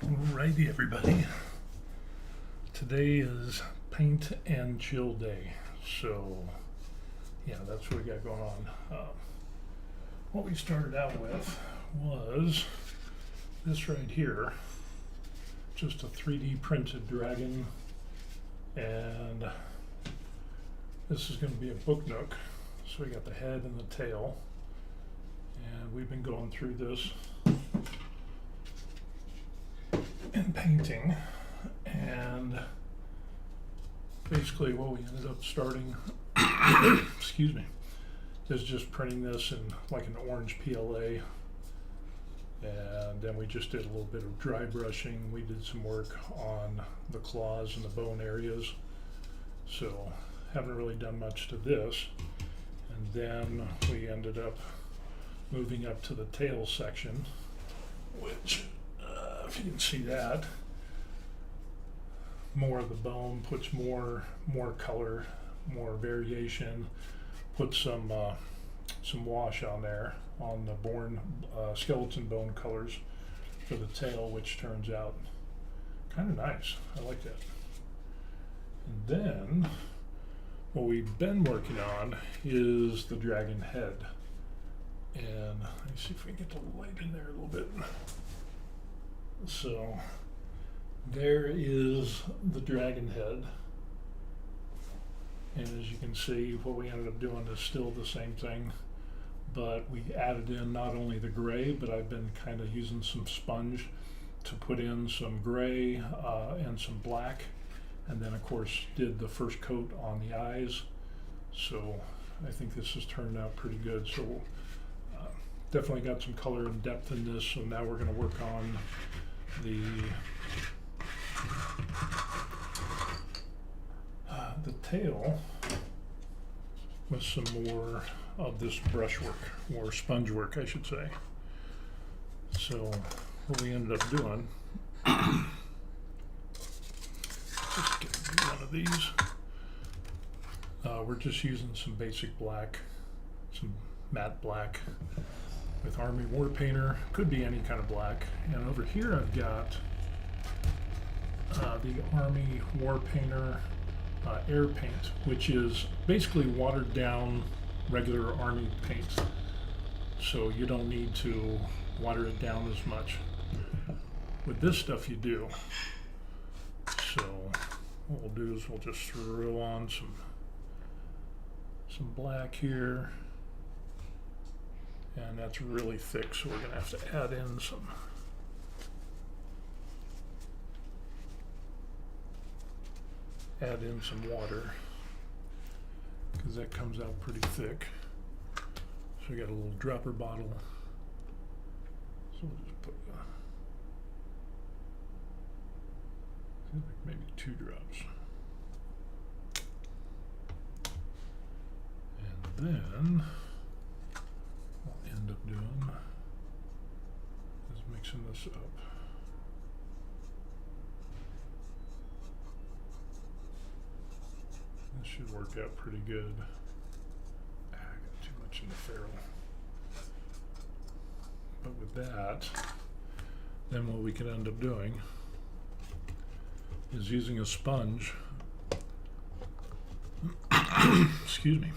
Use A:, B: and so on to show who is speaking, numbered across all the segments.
A: Alrighty, everybody. Today is paint and chill day, so yeah, that's what we got going on. What we started out with was this right here, just a 3D printed dragon, and this is going to be a book nook. So we got the head and the tail, and we've been going through this and painting, and basically what we ended up starting excuse me, is just printing this in like an orange PLA, and then we just did a little bit of dry brushing. We did some work on the claws and the bone areas, so haven't really done much to this. And then we ended up moving up to the tail section, which if you can see that, more of the bone, puts more color, more variation, put some wash on there on the skeleton bone colors for the tail, which turns out kind of nice. I like that. And then what we've been working on is the dragon head, and let me see if we can get the light in there a little bit. So there is the dragon head, and as you can see, what we ended up doing is still the same thing, but we added in not only the gray, but I've been kind of using some sponge to put in some gray and some black, and then of course did the first coat on the eyes. So I think this has turned out pretty good. So definitely got some color and depth in this. So now we're going to work on the tail with some more of this brushwork, or sponge work I should say. So what we ended up doing, just get one of these. We're just using some basic black, some matte black with Army War Painter. Could be any kind of black. And over here I've got the Army War Painter air paint, which is basically watered down regular Army paint. So you don't need to water it down as much. With this stuff you do. So what we'll do is we'll just throw on some black here. And that's really thick, so we're going to have to add in some water, because that comes out pretty thick. So we got a little dropper bottle. So we'll just put maybe 2 drops. And then end up doing is mixing this up. This should work out pretty good. I got too much in the ferrule. But with that, then what we can end up doing is using a sponge. Excuse me.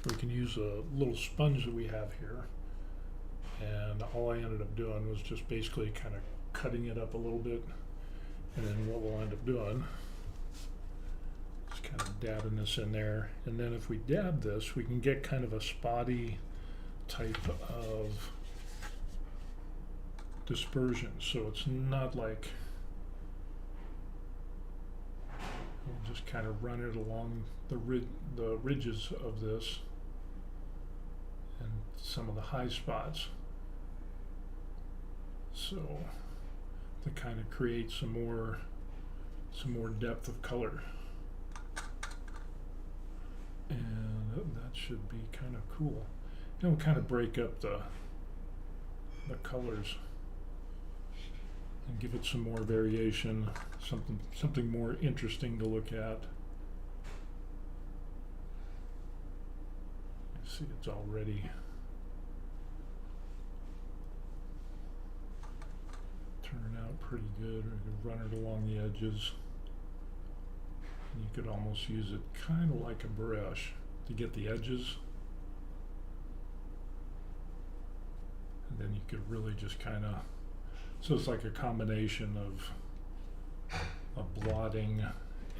A: We can use a little sponge that we have here, and all I ended up doing was just basically kind of cutting it up a little bit, and then what we'll end up doing is kind of dabbing this in there. And then if we dab this, we can get kind of a spotty type of dispersion, so it's not like we'll just kind of run it along the ridges of this and some of the high spots, so to kind of create some more depth of color, and that should be kind of cool. It'll kind of break up the colors and give it some more variation, something more interesting to look at. See, it's already out pretty good. Or you could run it along the edges. And you could almost use it kind of like a brush to get the edges. And then you could really just kind of, so it's like a combination of blotting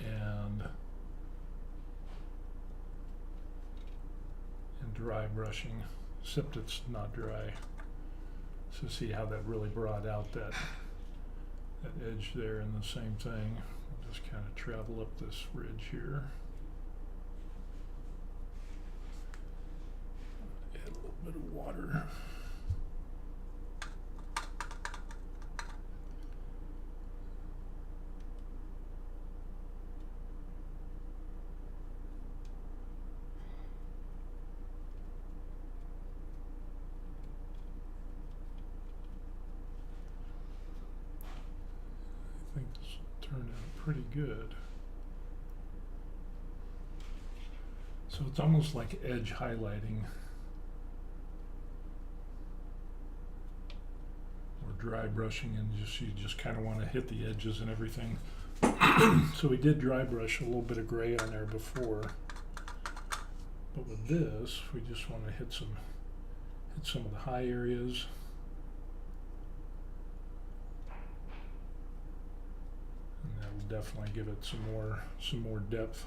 A: and dry brushing, except it's not dry. So see how that really brought out that edge there, and the same thing. I'll just kind of travel up this ridge here. Add a little bit of water. I think this will turn out pretty good. So it's almost like edge highlighting or dry brushing, and you just kind of want to hit the edges and everything. So we did dry brush a little bit of gray on there before, but with this we just want to hit some of the high areas. Definitely give it some more depth.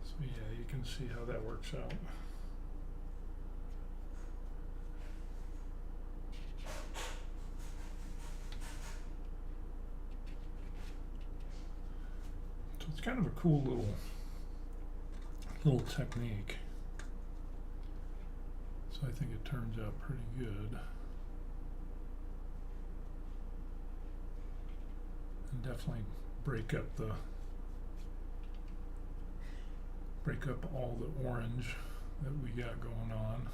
A: So yeah, you can see how that works out. It's kind of a cool little technique. So I think it turns out pretty good. And definitely break up all the orange that we got going on.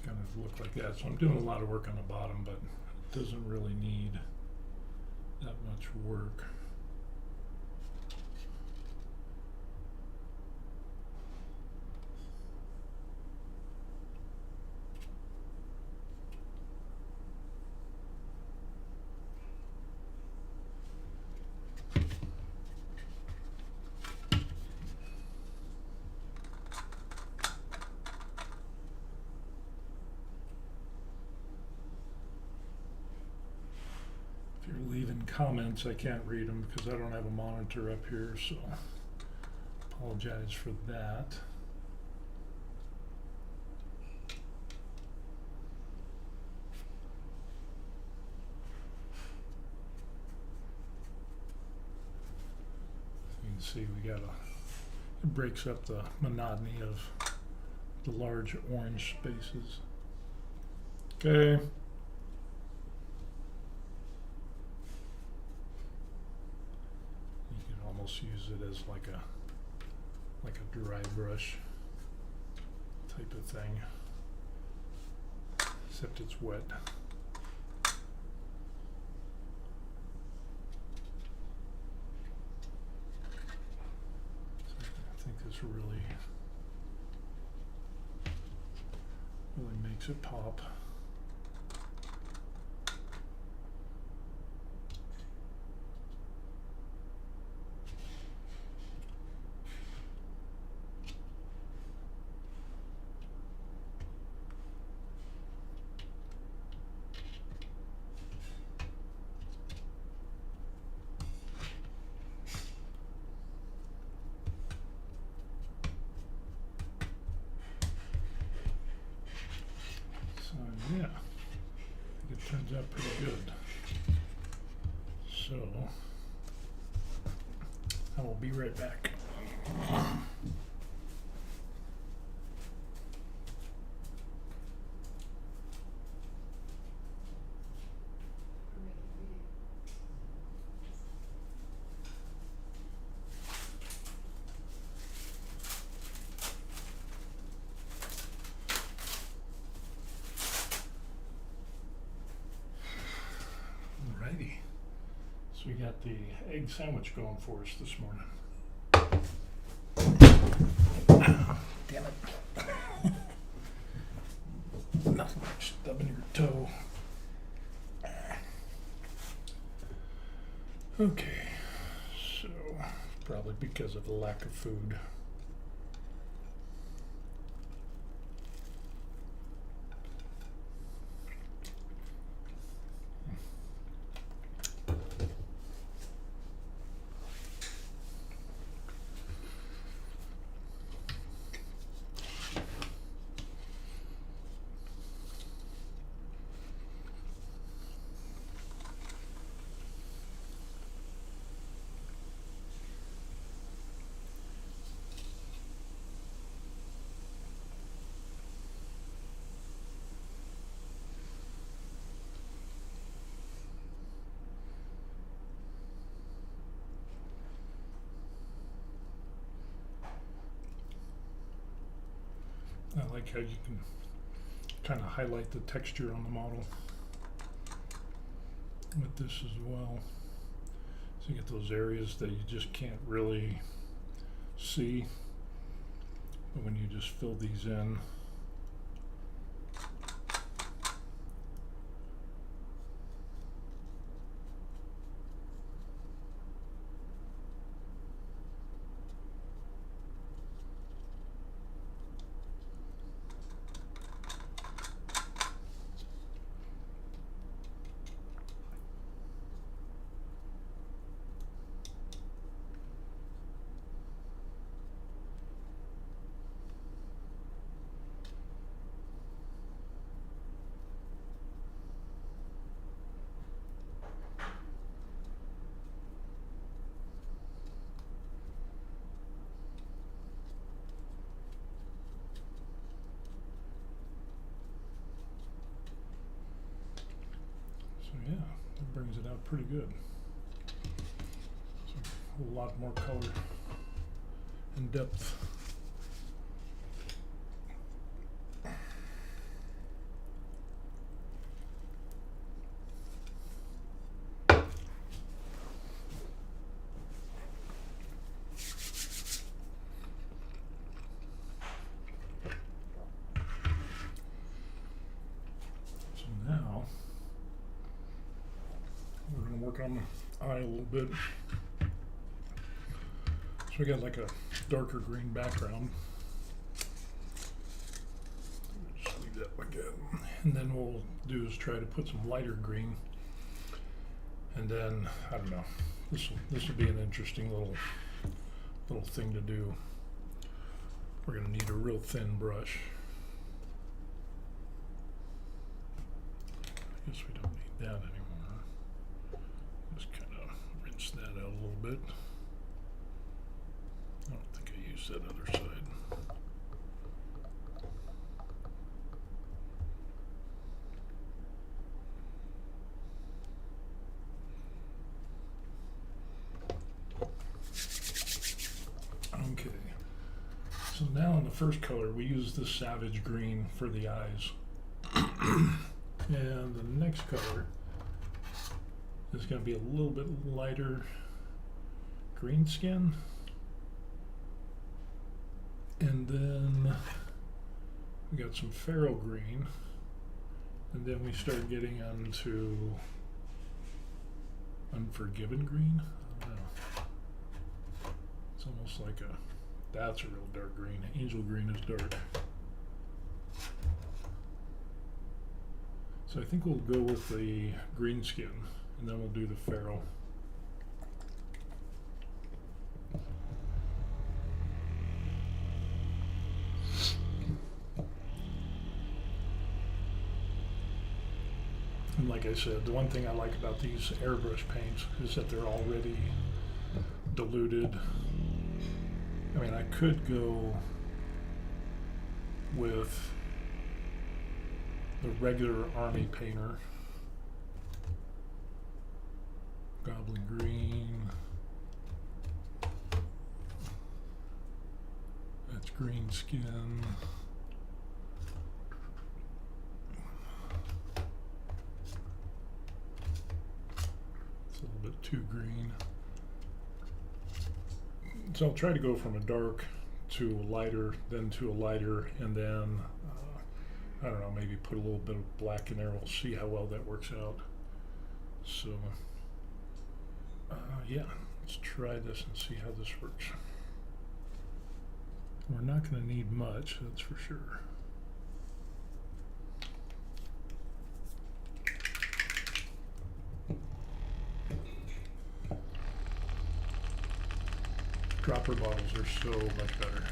A: Kind of look like that. So I'm doing a lot of work on the bottom, but it doesn't really need that much work. Leaving comments, I can't read them because I don't have a monitor up here, so apologize for that. You can see it breaks up the monotony of the large orange spaces. Okay. Use it as like a dry brush type of thing, except it's wet. So I think this really makes it pop. Yeah, I think it turns out pretty good. So I will be right back. Alrighty. So we got the egg sandwich going for us this morning. Damn it. Nothing like stubbing your toe. Okay, so probably because of the lack of food. I like how you can kind of highlight the texture on the model with this as well. So you get those areas that you just can't really see, but when you just fill these in, so yeah, that brings it out pretty good. So a whole lot more color and depth. So now we're going to work on the eye a little bit. So we got like a darker green background. Just leave that like that. And then what we'll do is try to put some lighter green. And then, I don't know, this will be an interesting little thing to do. We're going to need a real thin brush. I guess we don't need that anymore. Just kind of rinse that out a little bit. I don't think I used that other side. Okay. So now in the first color, we use the Savage Green for the eyes. And the next color is going to be a little bit lighter green skin. And then we got some Pharaoh green. And then we start getting onto Unforgiven green. I don't know. It's almost like that's a real dark green. Angel green is dark. So I think we'll go with the green skin, and then we'll do the Pharaoh. And like I said, the one thing I like about these airbrush paints is that they're already diluted. I mean, I could go with the regular army painter, goblin green, that's green skin, it's a little bit too green. So I'll try to go from a dark to a lighter, then to a lighter, and then I don't know, maybe put a little bit of black in there. We'll see how well that works out. So yeah, let's try this and see how this works. We're not going to need much, that's for sure. Dropper bottles are so much better.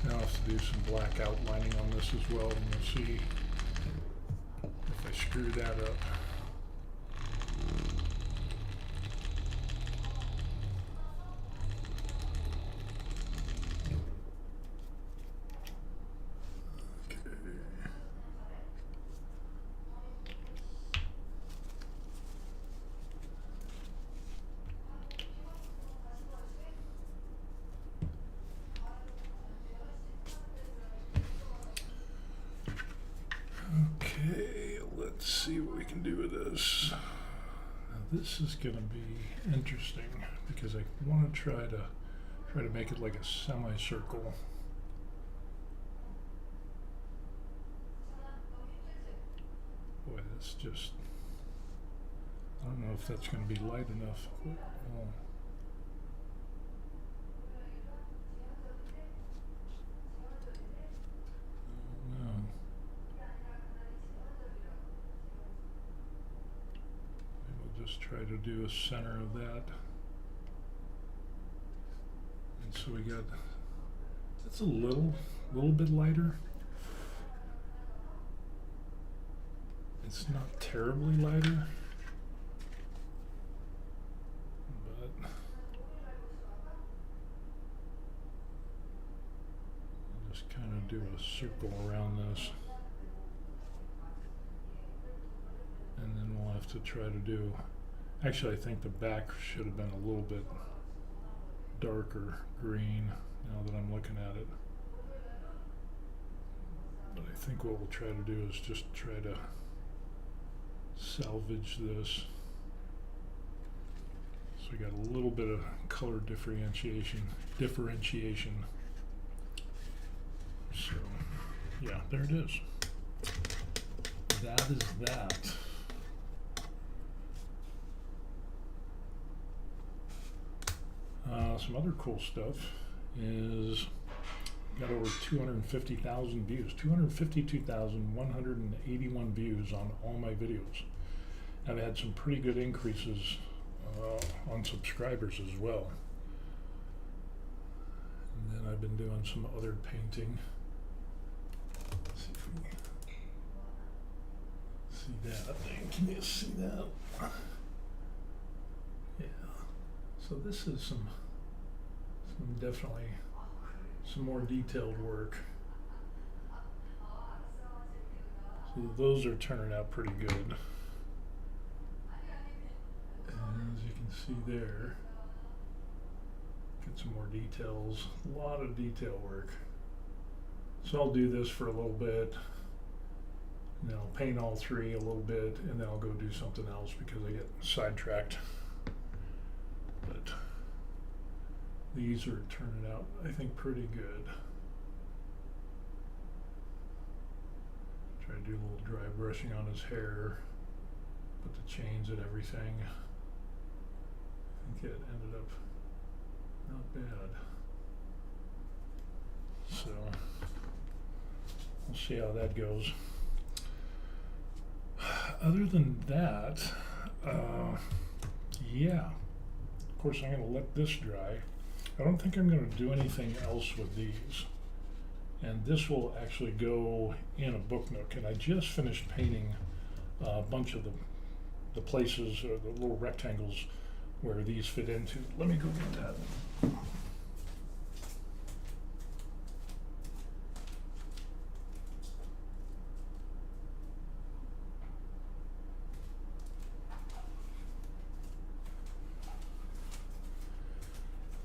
A: Now I have to do some black outlining on this as well, and we'll see if I screw that up. Okay, let's see what we can do with this. Now this is going to be interesting because I want to try to make it like a semicircle. Boy, that's just, I don't know if that's going to be light enough. Oh. Just try to do a center of that. And so we got, that's a little bit lighter. It's not terribly lighter, but I'll just kind of do a circle around this. And then we'll have to try to do, actually I think the back should have been a little bit darker green now that I'm looking at it. But I think what we'll try to do is just try to salvage this. So we got a little bit of color differentiation. So yeah, there it is. That is that. Some other cool stuff is got over 250,000 views, 252,181 views on all my videos. I've had some pretty good increases on subscribers as well. And then I've been doing some other painting. Let's see if we can see that thing. Can you see that? Yeah. So this is some definitely some more detailed work. So those are turning out pretty good. And as you can see there, get some more details, a lot of detail work. So I'll do this for a little bit, and then I'll paint all three a little bit, and then I'll go do something else because I get sidetracked. But these are turning out, I think, pretty good. Try to do a little dry brushing on his hair, put the chains and everything. I think it ended up not bad. So we'll see how that goes. Other than that, yeah, of course I'm going to let this dry. I don't think I'm going to do anything else with these. And this will actually go in a book nook. And I just finished painting a bunch of the places or the little rectangles where these fit into. Let me go get that.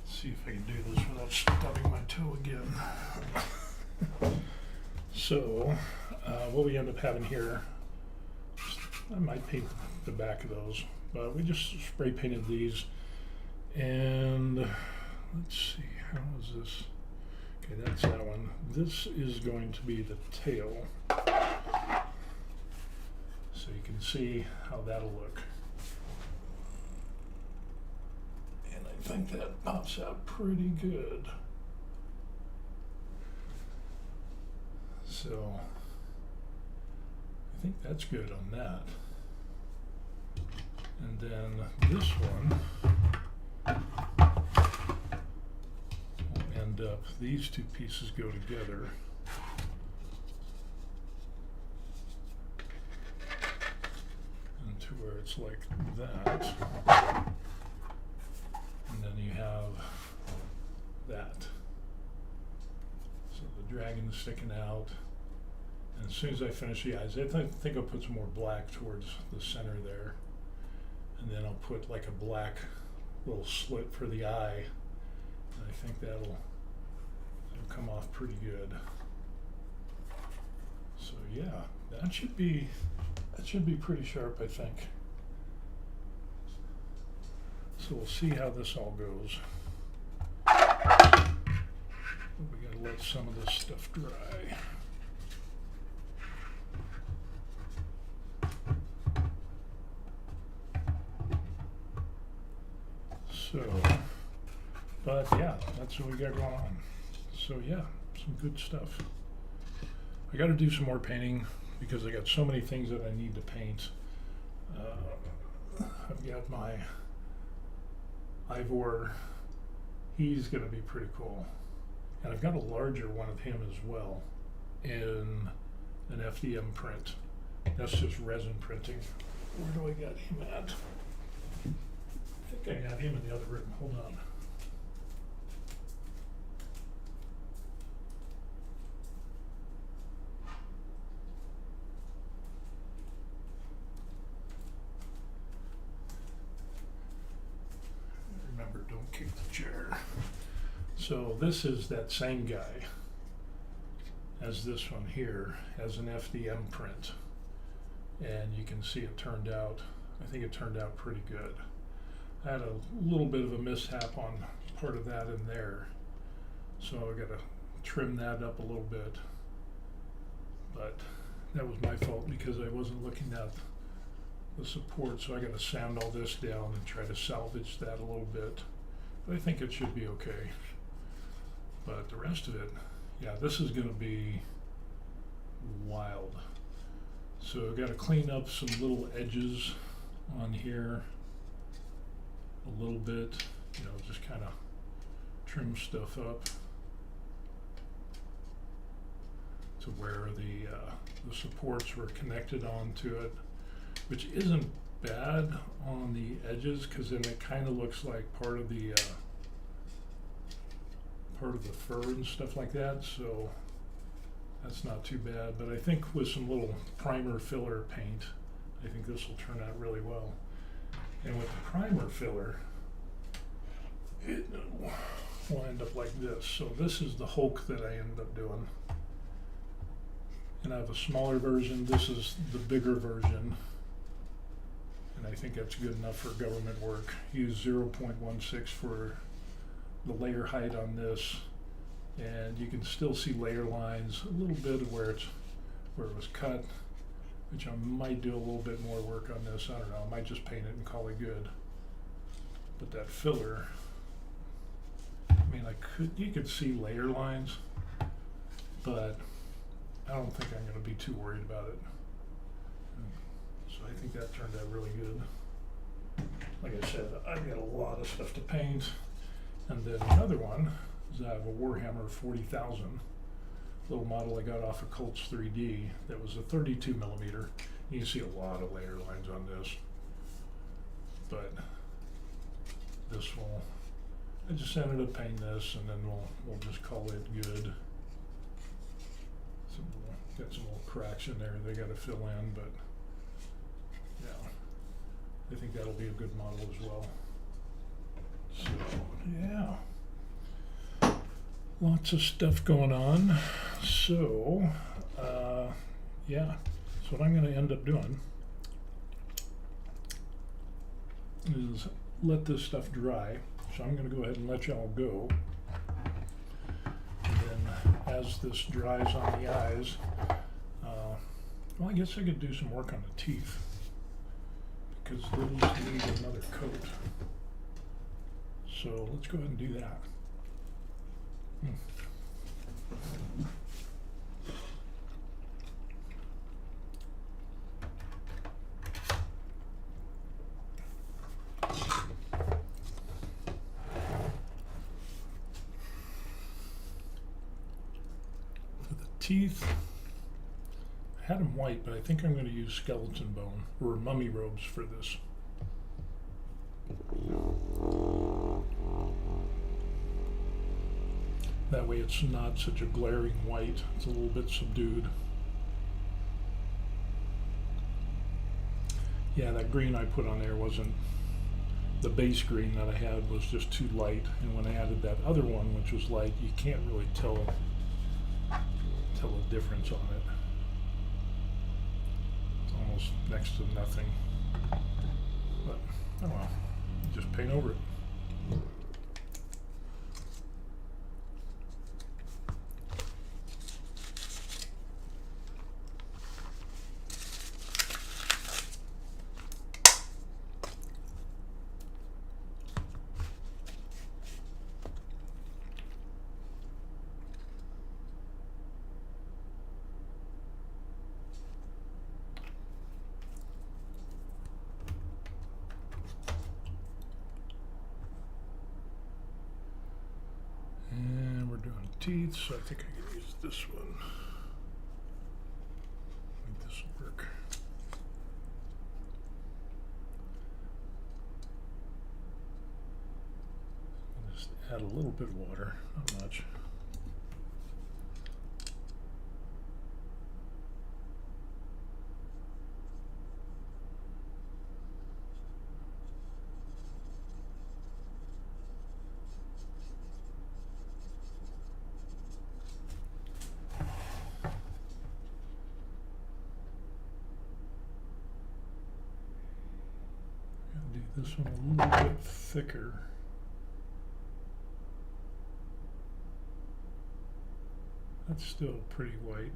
A: See if I can do this without stubbing my toe again. So, what we end up having here, I might paint the back of those, but we just spray painted these. And let's see, how is this? Okay, that's that one. This is going to be the tail. So you can see how that'll look. I think that pops out pretty good. So I think that's good on that. And then this one will end up, these two pieces go together. And to where it's like that. And then you have that. So the dragon's sticking out. And as soon as I finish the eyes, I think I'll put some more black towards the center there. And then I'll put like a black little slit for the eye. And I think that'll come off pretty good. So yeah, that should be pretty sharp, I think. So we'll see how this all goes. We gotta let some of this stuff dry. So, but yeah, that's what we got going on. So yeah, some good stuff. I got to do some more painting because I got so many things that I need to paint. I've got my Ivor, he's going to be pretty cool. And I've got a larger one of him as well in an FDM print. That's just resin printing. Where do I got him at? I think I got him in the other room. Hold on. Remember, don't kick the chair. So this is that same guy as this one here, as an FDM print. And you can see it turned out, I think it turned out pretty good. I had a little bit of a mishap on part of that in there. So I gotta trim that up a little bit. But that was my fault because I wasn't looking at the support, so I gotta sand all this down and try to salvage that a little bit. But I think it should be okay. But the rest of it, yeah, this is gonna be wild. So I've got to clean up some little edges on here a little bit, you know, just kind of trim stuff up to where the supports were connected onto it, which isn't bad on the edges because then it kind of looks like part of the fur and stuff like that. So that's not too bad, but I think with some little primer filler paint, I think this will turn out really well. And with the primer filler, it will end up like this. So this is the Hulk that I ended up doing. And I have a smaller version. This is the bigger version. And I think that's good enough for government work. Use 0.16 for the layer height on this. And you can still see layer lines, a little bit of where it was cut, which I might do a little bit more work on this. I don't know, I might just paint it and call it good. But that filler, I mean, you could see layer lines, but I don't think I'm going to be too worried about it. So I think that turned out really good. Like I said, I've got a lot of stuff to paint. And then another one is I have a Warhammer 40,000 little model I got off of Colts 3D that was a 32 millimeter. You can see a lot of layer lines on this, but this will, I just ended up painting this, and then we'll just call it good. Got some little cracks in there they got to fill in, but yeah, I think that'll be a good model as well. So yeah, lots of stuff going on. So yeah, so what I'm going to end up doing is let this stuff dry. So I'm going to go ahead and let y'all go. And then as this dries on the eyes, well, I guess I could do some work on the teeth, because those need another coat. So let's go ahead and do that. For the teeth, I had them white, but I think I'm going to use skeleton bone or mummy robes for this. That way it's not such a glaring white, it's a little bit subdued. Yeah, that green I put on there wasn't, the base green that I had was just too light, and when I added that other one, which was light, you can't really tell a difference on it. It's almost next to nothing, but oh well, just paint over it. Teeth, so I think I can use this one. I think this will work. I'll just add a little bit of water, not much. This one a little bit thicker. That's still pretty white.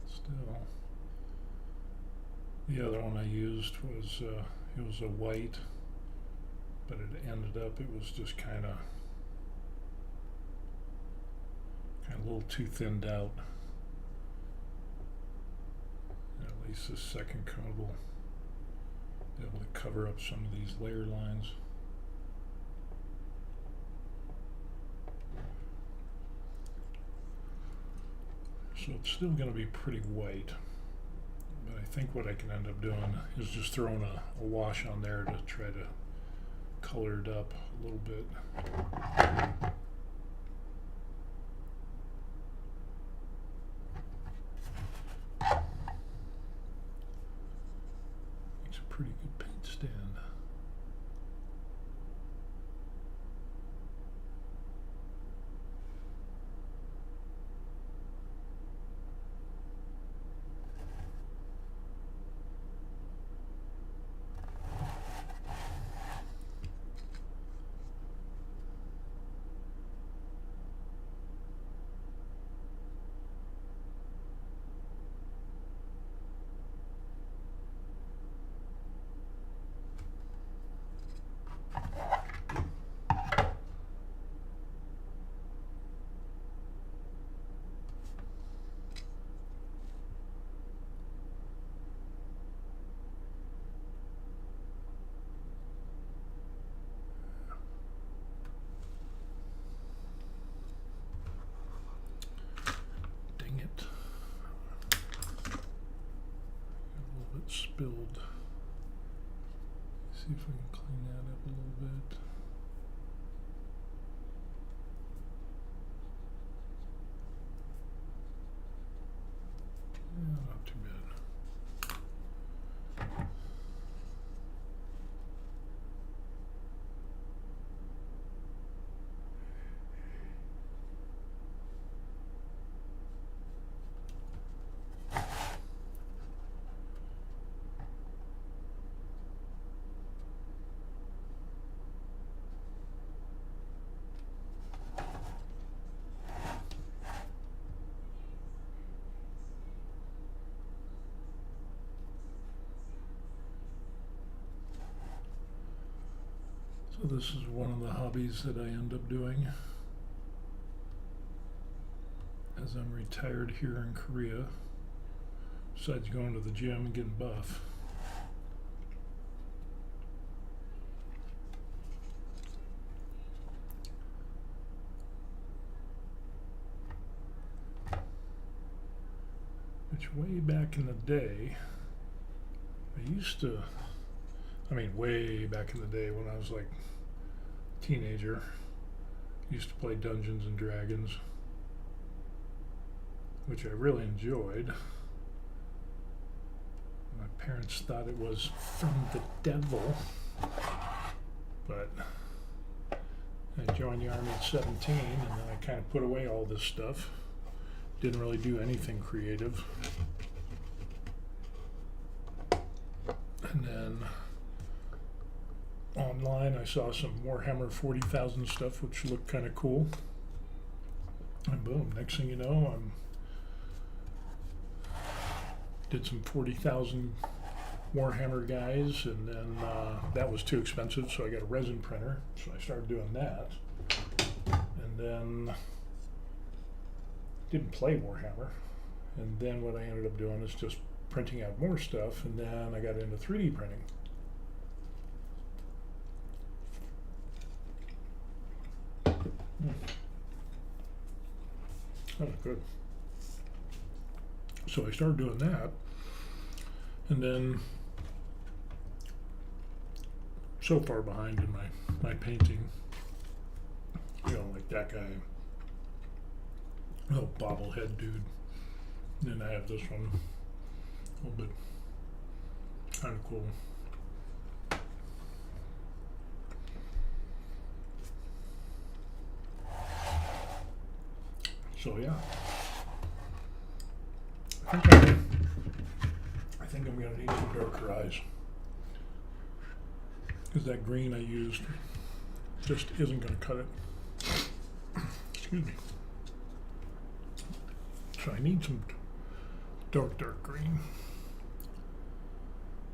A: Still, the other one I used was it was a white, but it ended up it was just kind of a little too thinned out. At least this second coat will be able to cover up some of these layer lines. So it's still going to be pretty white, but I think what I can end up doing is just throwing a wash on there to try to color it up a little bit. Pretty good paint stand. spilled. See if we can clean that up a little bit. Yeah, not too bad. So this is one of the hobbies that I end up doing as I'm retired here in Korea, besides going to the gym and getting buff. Which way back in the day, way back in the day when I was like a teenager, used to play Dungeons and Dragons, which I really enjoyed. My parents thought it was from the devil, but I joined the army at 17, and then I kind of put away all this stuff. Didn't really do anything creative. And then online I saw some Warhammer 40,000 stuff which looked kind of cool. And boom, next thing you know, did some 40,000 Warhammer guys, and then that was too expensive, so I got a resin printer, so I started doing that. And then didn't play Warhammer, and then what I ended up doing is just printing out more stuff, and then I got into 3D printing. That was good. So I started doing that, and then so far behind in my painting, like that guy, little bobblehead dude. And then I have this one, a little bit kind of cool. So yeah, I think I'm gonna need some darker eyes, because that green I used just isn't gonna cut it. Excuse me. So I need some dark green,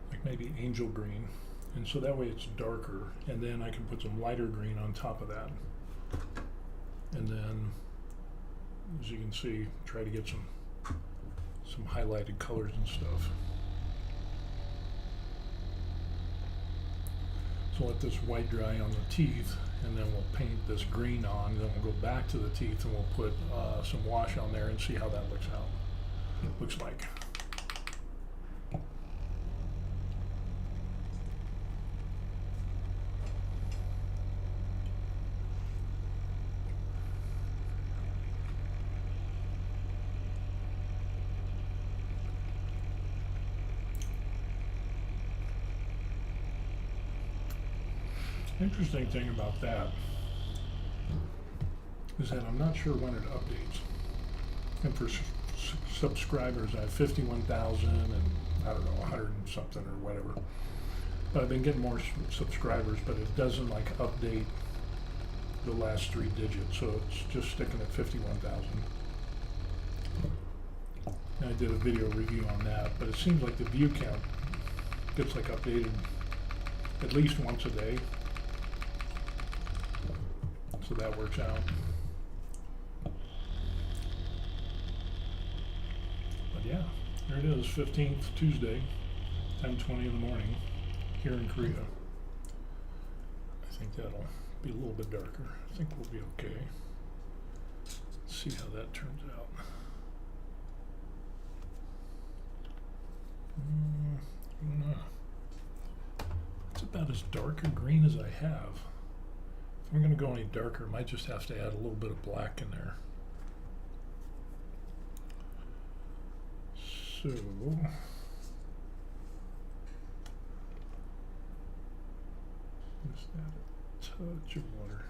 A: like maybe angel green, and so that way it's darker, and then I can put some lighter green on top of that, and then, as you can see, try to get some highlighted colors and stuff. So let this white dry on the teeth, and then we'll paint this green on, and then we'll go back to the teeth and we'll put some wash on there and see how that looks like. Interesting thing about that is that I'm not sure when it updates. And for subscribers, I have 51,000 and I don't know, 100 and something or whatever. But I've been getting more subscribers, but it doesn't like update the last 3 digits, so it's just sticking at 51,000. I did a video review on that, but it seems like the view count gets like updated at least once a day. So that works out. But yeah, there it is, 15th Tuesday, 10:20 in the morning, here in Korea. I think that'll be a little bit darker. I think we'll be okay. Let's see how that turns out. It's about as dark a green as I have. If I'm going to go any darker, I might just have to add a little bit of black in there. So just add a touch of water.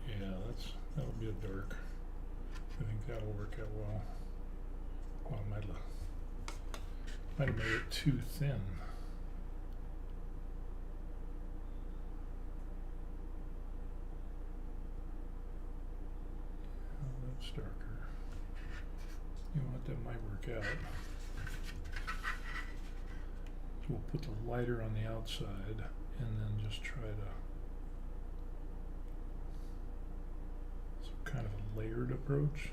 A: Yeah, that'll be a dark. I think that'll work out well. Well, I might have made it too thin. Oh, that's darker. You know what, that might work out. So we'll put the lighter on the outside and then just try to, so kind of a layered approach.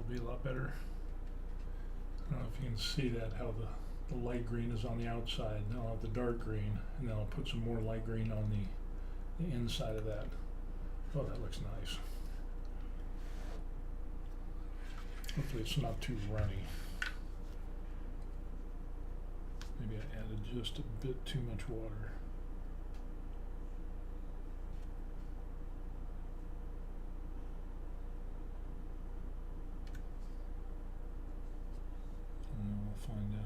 A: Be a lot better. I don't know if you can see that, how the light green is on the outside. Now I'll have the dark green, and then I'll put some more light green on the inside of that. Oh, that looks nice. Hopefully it's not too runny. Maybe I added just a bit too much water. We'll find out.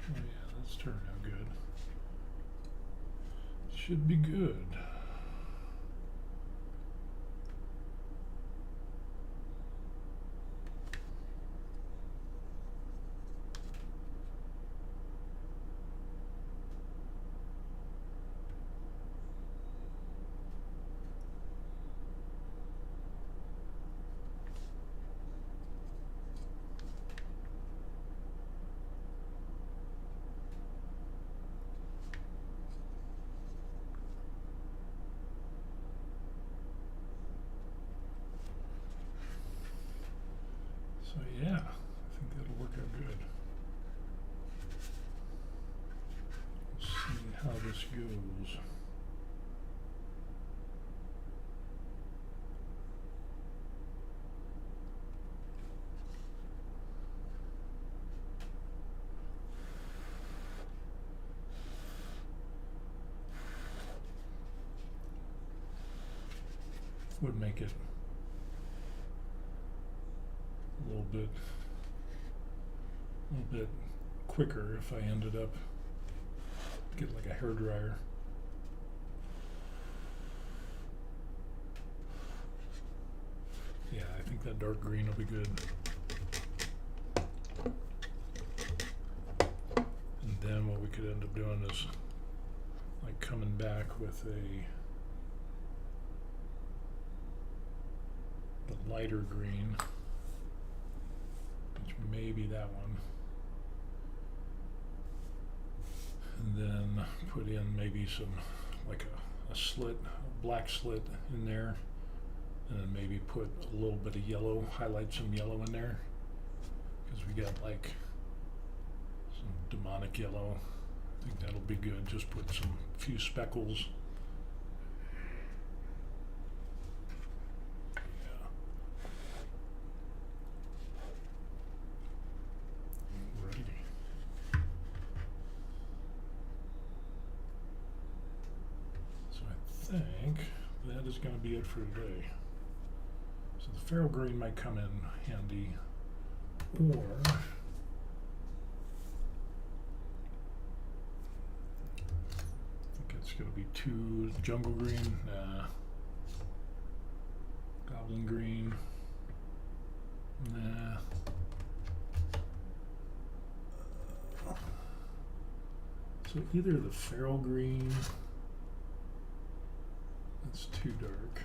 A: Oh yeah, that's turned out good. Should be good. So yeah, I think that'll work out good. Let's see how this goes. Would make it a little bit quicker if I ended up get like a hairdryer. Yeah, I think that dark green will be good. And then what we could end up doing is like coming back with the lighter green, which may be that one, and then put in maybe some like a slit, a black slit in there, and then maybe put a little bit of yellow, highlight some yellow in there, because we got like some demonic yellow. I think that'll be good. Just put some few speckles. I think that is going to be it for today. So the feral green might come in handy, or I think it's going to be too jungle green. Nah. goblin green. Nah. So either the feral green, that's too dark.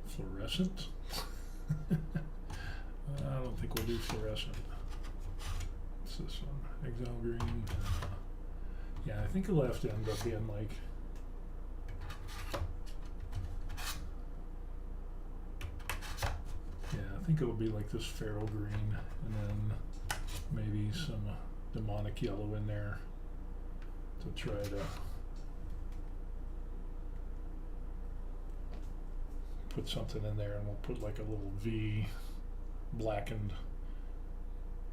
A: Fluorescent? I don't think we'll do fluorescent. What's this one? Exile green. Yeah, I think it'll have to end up being like I think it'll be like this feral green, and then maybe some demonic yellow in there to try to put something in there, and we'll put like a little V, blackened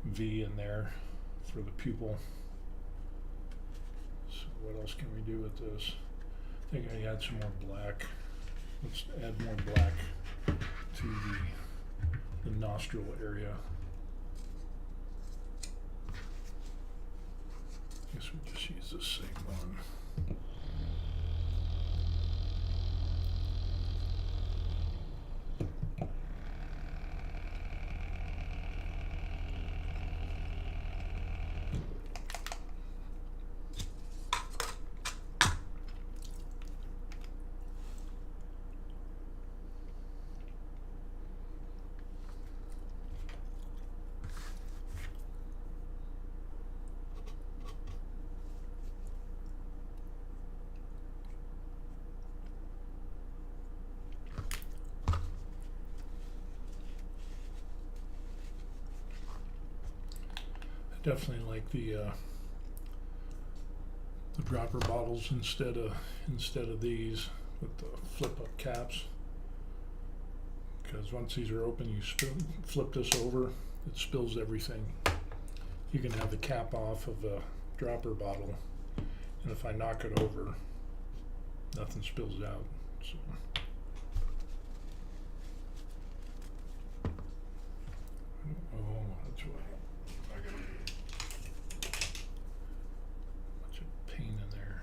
A: V in there for the pupil. So what else can we do with this? I think I add some more black. Let's add more black to the nostril area. Guess we just use the same one. Definitely like the dropper bottles instead of these with the flip up caps, because once these are open, you flip this over, it spills everything. You can have the cap off of a dropper bottle, and if I knock it over, nothing spills out. So. Oh, that's why. Pain in there.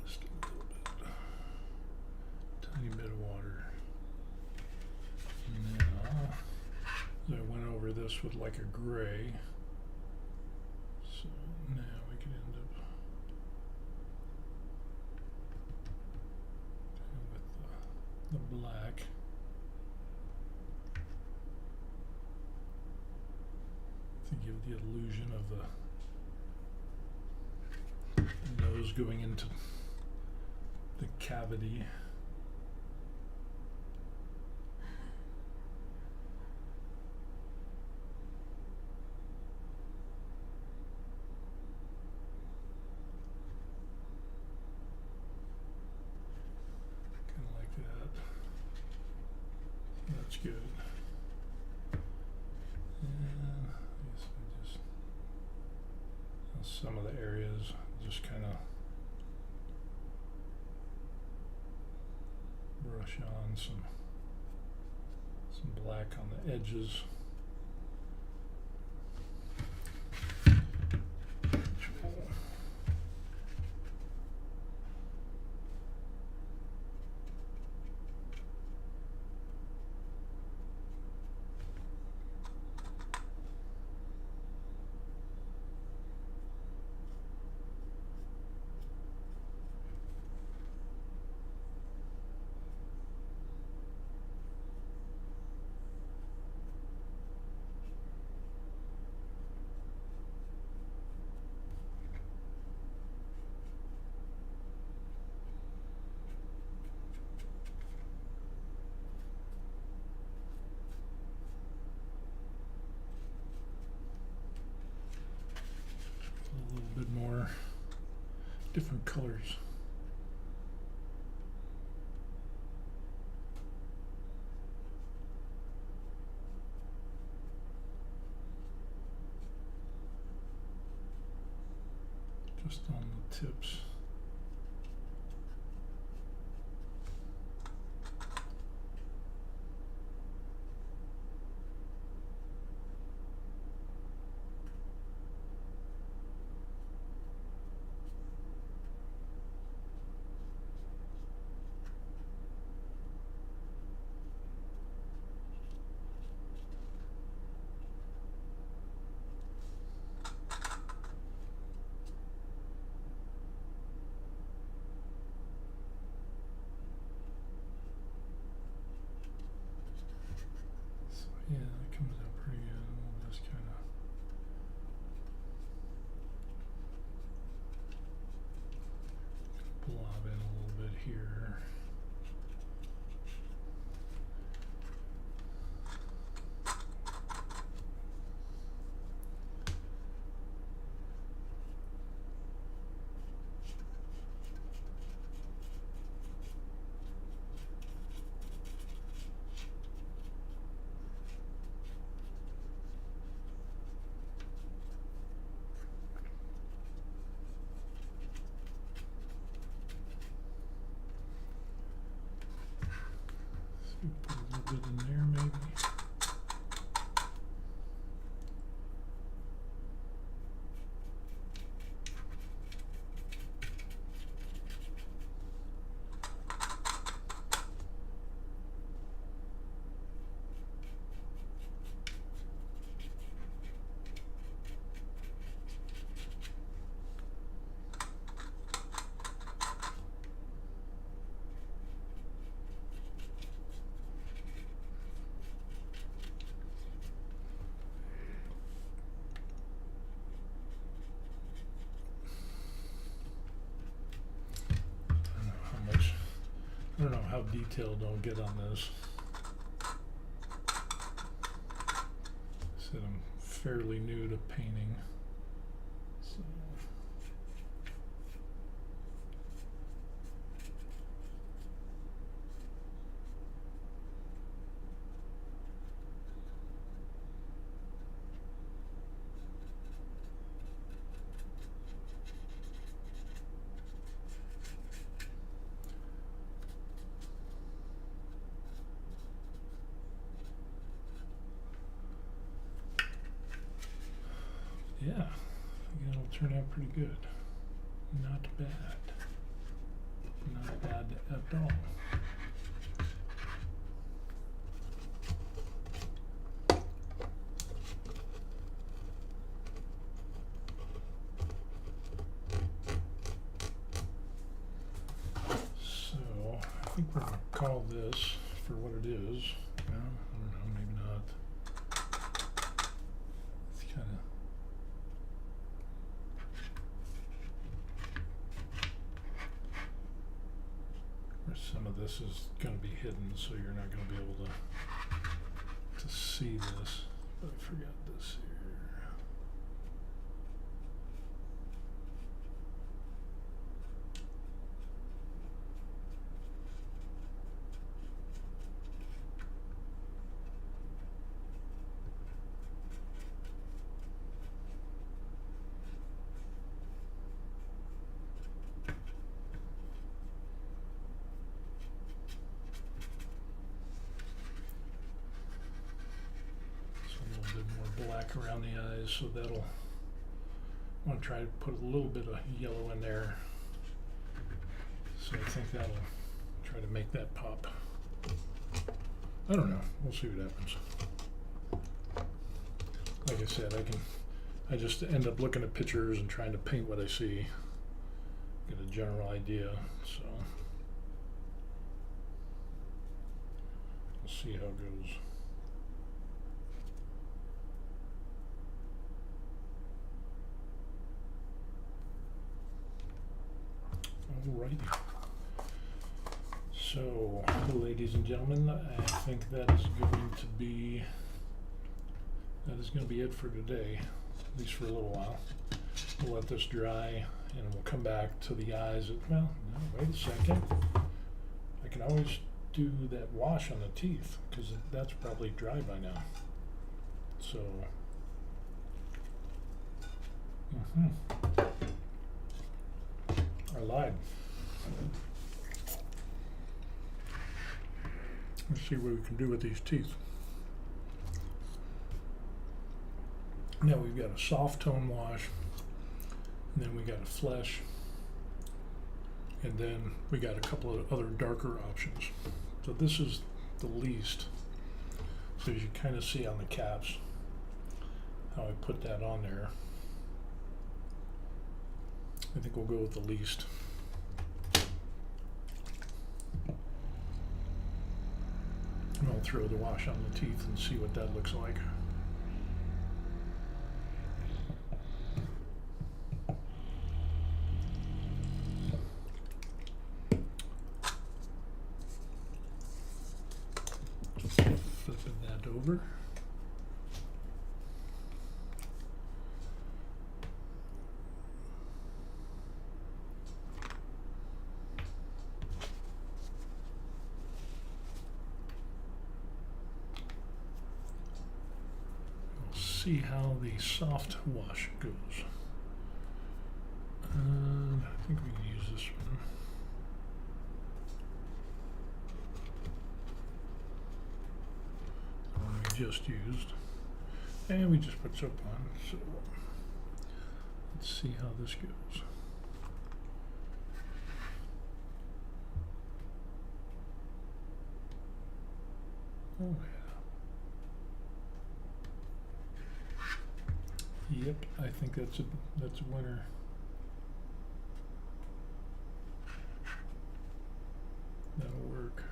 A: Just a little bit. Tiny bit of water. Now, I went over this with like a gray, so now we can end up with the black. To give the illusion of the nose going into the cavity. Kind of like that. That's good. And I guess I just some of the areas just kind of brush on some black on the edges. A little bit more different colors. on the tips. Yeah, that comes out pretty good. We'll just kind of blob in a little bit here. Put a little bit in there maybe. I don't know how detailed I'll get on this. Said I'm fairly new to painting. So yeah, I think it'll turn out pretty good. Not bad. Not bad at all. So I think we're gonna call this for what it is. Well, I don't know, maybe not. It's kind of some of this is going to be hidden, so you're not going to be able to see this. But I forgot this here. Black around the eyes, so that'll, I want to try to put a little bit of yellow in there, so I think that'll try to make that pop. I don't know, we'll see what happens. Like I said, I just end up looking at pictures and trying to paint what I see, get a general idea, so we'll see how it goes. Alrighty. So, ladies and gentlemen, I think that is going to be it for today, at least for a little while. We'll let this dry, and we'll come back to the eyes. Well, no, wait a second. I can always do that wash on the teeth, because that's probably dry by now. So, I lied. Let's see what we can do with these teeth. Now we've got a soft tone wash, and then we got a flesh, and then we got a couple of other darker options. So this is the least. So as you kind of see on the caps, how I put that on there. I think we'll go with the least. And I'll throw the wash on the teeth and see what that looks like. Flipping that over. See how the soft wash goes. I think we can use this one. The one we just used. And we just put soap on. So let's see how this goes. Oh yeah. Yep, I think that's a winner. That'll work.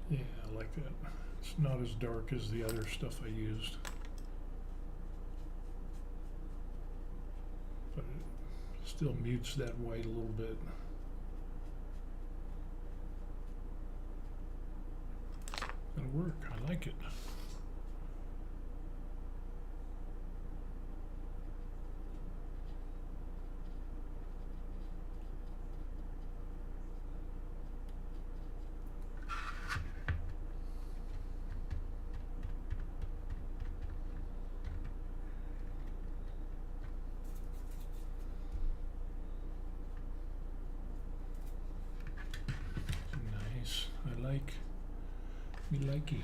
A: Yeah, I like that. It's not as dark as the other stuff I used. But it still mutes that white a little bit. That'll work. I like it. Me likey.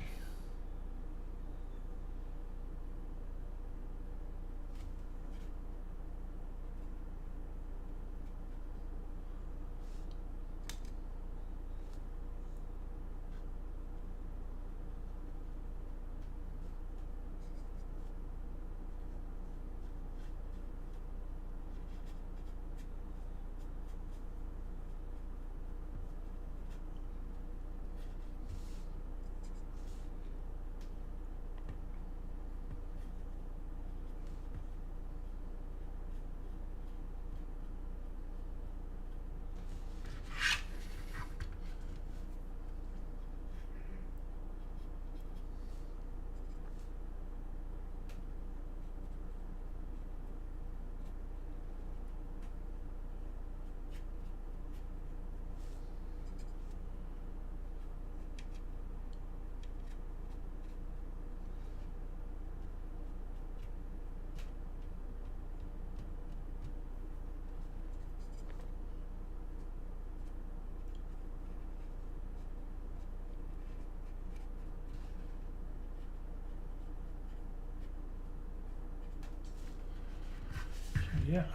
A: Yeah,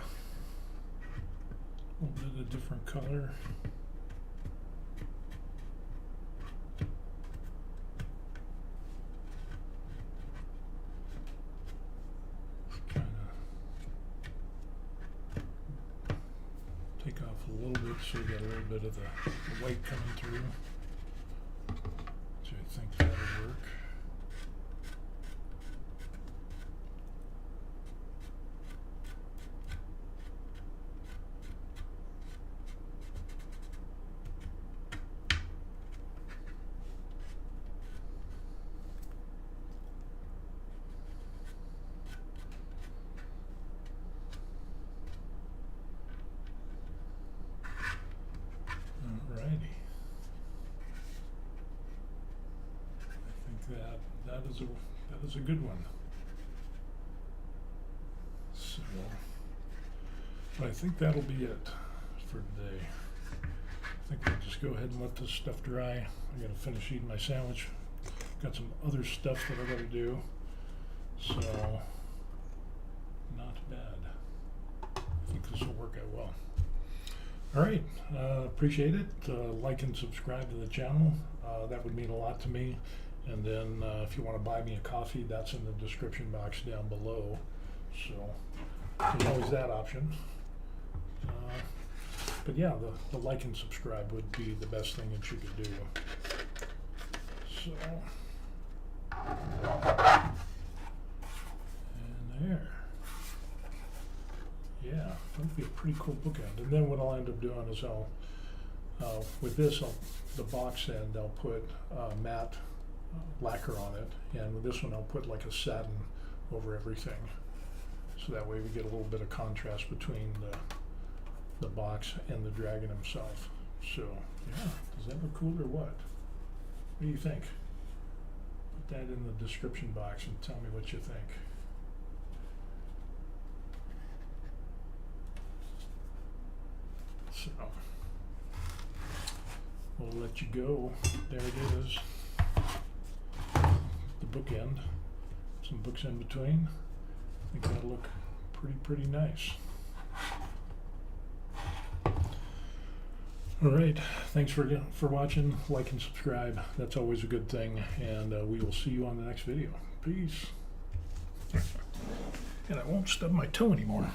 A: a little bit of different color. Kind of take off a little bit so you got a little bit of the white coming through. So I think that'll work. that is a good one. So I think that'll be it for today. I think we'll just go ahead and let this stuff dry. I gotta finish eating my sandwich. Got some other stuff that I gotta do. So not bad. I think this will work out well. All right, appreciate it. Like and subscribe to the channel. That would mean a lot to me. And then if you want to buy me a coffee, that's in the description box down below. So there's always that option. But yeah, the like and subscribe would be the best thing that you could do. So, and there. Yeah, that would be a pretty cool bookend. And then what I'll end up doing is with this, the box end, I'll put matte lacquer on it. And with this one, I'll put like a satin over everything. So that way we get a little bit of contrast between the box and the dragon himself. So, yeah, does that look cool or what? What do you think? Put that in the description box and tell me what you think. So, we'll let you go. There it is. The bookend. Some books in between. I think that'll look pretty nice. All right, thanks for watching. Like and subscribe. That's always a good thing. And we will see you on the next video. Peace. And I won't stub my toe anymore.